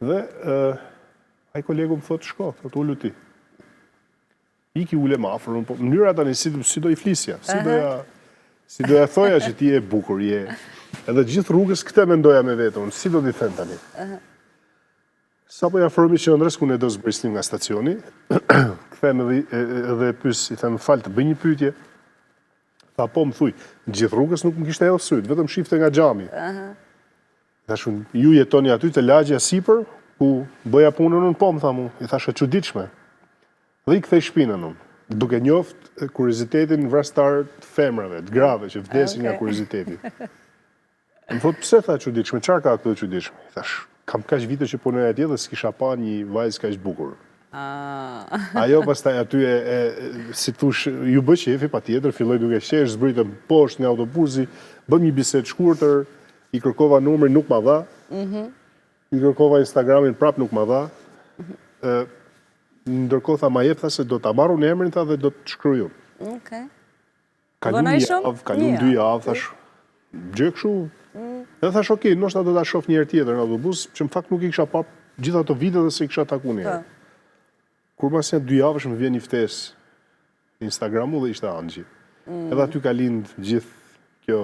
Dhe ai kolegu më thotë shko, thotë ullu ti. Iki ule më afër, po mënyra tani si do i flisja, si do ja thoja që ti je bukur, je. Edhe gjithë rrugës këtë mendoja me vetën, si do t'i them tani. Sa po ja afrohemi qendrës ku ne do zbrisnim nga stacioni, kthehem edhe pyes, i them fal të bëj një pyetje. Tha po më thuj, gjithë rrugës nuk më kishte hedhur syt, vetëm shifte nga xhami. Thashun, ju jetoni aty të lagja sipër, ku bëja punën unë, po më tha mu, i thashë e çuditshme. Dhe i kthej shpinën unë, duke njoft kuriozitetin vrastar të femrave, të grave që vdesin nga kurioziteti. Më thot, pse tha çuditshme, çfarë ka këtë çuditshme? I thash, kam kaq vite që punoj atje dhe s'kisha pa një vajzë kaq bukur. Ajo pastaj aty si thush, ju bë qefi patjetër, filloi duke qesh, zbritëm poshtë nga autobusi, bëm një bisedë shkurtër, i kërkova numrin, nuk ma dha. I kërkova Instagramin, prap nuk ma dha. Ndërkohë tha ma jep, tha se do ta marr unë emrin, tha dhe do të shkruaj unë. Kalon një javë, kalon 2 javë, thash, gjë kështu. Dhe thash, okay, ndoshta do ta shoh një herë tjetër në autobus, që në fakt nuk i kisha pa gjithë ato vite dhe se i kisha takuar një herë. Kur pas 2 javësh më vjen një ftesë Instagramu dhe ishte Anxhi. Edhe aty ka lind gjithë kjo